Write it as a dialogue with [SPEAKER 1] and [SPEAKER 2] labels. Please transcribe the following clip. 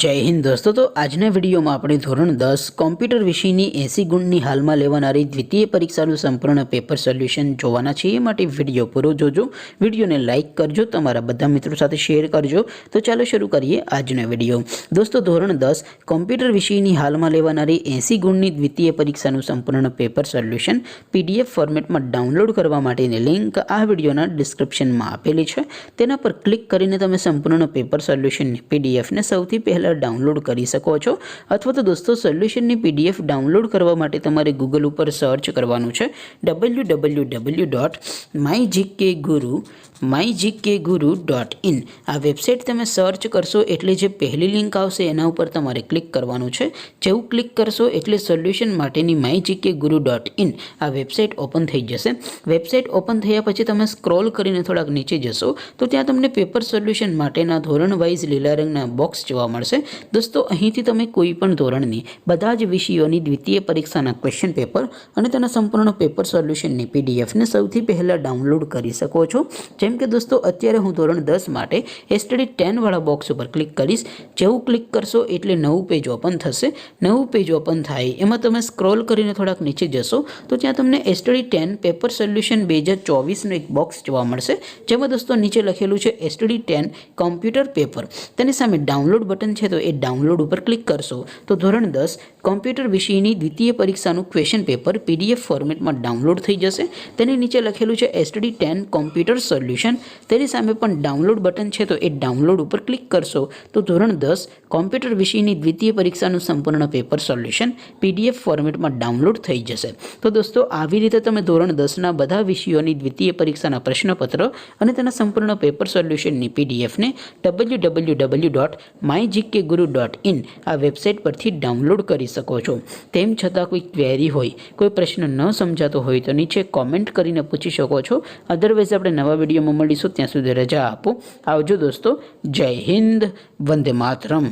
[SPEAKER 1] जय हिंद दोस्तों। तो આજના વિડીયોમાં આપણે ધોરણ 10 કોમ્પ્યુટર વિષયની 80 ગુણની હાલમાં લેવાનારી દ્વિતીય પરીક્ષાનું સંપૂર્ણ પેપર સોલ્યુશન જોવાના છીએ। માટે વિડીયો પૂરો જોજો, વિડીયોને લાઇક કરજો, તમારા બધા મિત્રો સાથે શેર કરજો। તો ચાલો શરૂ કરીએ આજનો વિડીયો। દોસ્તો ધોરણ 10 કોમ્પ્યુટર વિષયની હાલમાં લેવાનારી 80 ગુણની દ્વિતીય પરીક્ષાનું સંપૂર્ણ પેપર સોલ્યુશન PDF ફોર્મેટમાં ડાઉનલોડ કરવા માટેની લિંક આ વિડીયોના ડિસ્ક્રિપ્શનમાં આપેલી છે। તેના પર ક્લિક કરીને તમે સંપૂર્ણ પેપર સોલ્યુશનની PDF ને સૌથી પહેલા डाउनलॉड કરી શકો છો। અથવા તો દોસ્તો સોલ્યુશનની PDF ડાઉનલોડ કરવા માટે તમારે ગૂગલ ઉપર સર્ચ કરવાનું છે www.mygkguru.in। આ વેબસાઇટ તમે સર્ચ કરશો એટલે જે પહેલી લિંક આવશે એના ઉપર તમારે ક્લિક કરવાનું છે। જેવું ક્લિક કરશો એટલે સોલ્યુશન માટેની mygkguru.in આ વેબસાઇટ ઓપન થઈ જશે। વેબસાઇટ ઓપન થયા પછી તમે સ્ક્રોલ કરીને થોડાક નીચે જશો તો ત્યાં તમને પેપર સોલ્યુશન માટેના ધોરણ વાઇઝ લીલા રંગના બોક્સ જોવા મળશે। दोस्तों અહીંથી તમે કોઈ પણ ધોરણની બધા જ વિષયોની દ્વિતીય પરીક્ષાના ક્વેશ્ચન પેપર અને તેના સંપૂર્ણ પેપર સોલ્યુશનની PDF ને સૌથી પહેલા ડાઉનલોડ કરી શકો છો। જેમ કે દોસ્તો અત્યારે હું ધોરણ 10 માટે STD 10 વાળા બોક્સ ઉપર ક્લિક કરીશ। જેવું ક્લિક કરશો એટલે નવું પેજ ઓપન થશે। નવું પેજ ઓપન થાય એમાં તમે સ્ક્રોલ કરીને થોડાક નીચે જશો તો ત્યાં તમને STD 10 પેપર સોલ્યુશન 2024 નો એક બોક્સ જોવા મળશે। જેમાં દોસ્તો નીચે લખેલું છે STD 10 કોમ્પ્યુટર પેપર। તેની સામે ડાઉનલોડ બટન છે तो ए डाउनलॉड पर क्लिक करशो तो धोरण 10 कॉम्प्यूटर विषयनी द्वितीय परीक्षाનું क्वेश्चन पेपर PDF फॉर्मेट में डाउनलॉड थई जशे। तेनी नीचे लखेलुं छे STD 10 कॉम्प्यूटर सोल्यूशन। तेनी सामे पण डाउनलॉड बटन छे तो ए डाउनलॉड पर क्लिक करशो तो धोरण 10 कॉम्प्यूटर विषयनी द्वितीय परीक्षाનું संपूर्ण पेपर सोल्यूशन PDF फॉर्मेट में डाउनलॉड थई जशे। तो दोस्तों આવી રીતે તમે ધોરણ 10 ના બધા વિષયોની દ્વિતીય પરીક્ષાના પ્રશ્નપત્ર અને તેના સંપૂર્ણ પેપર સોલ્યુશનની PDF ને www.mygkguru.in આ વેબસાઇટ પરથી ડાઉનલોડ કરી શકો છો। તેમ છતાં કોઈ ક્વેરી હોય, કોઈ પ્રશ્ન ન સમજાતો હોય તો નીચે કોમેન્ટ કરીને પૂછી શકો છો। અધરવાઇઝ આપણે નવા વિડીયોમાં મળીશું, ત્યાં સુધી રજા આપો। આવજો દોસ્તો। જય હિન્દ, વંદે માતરમ।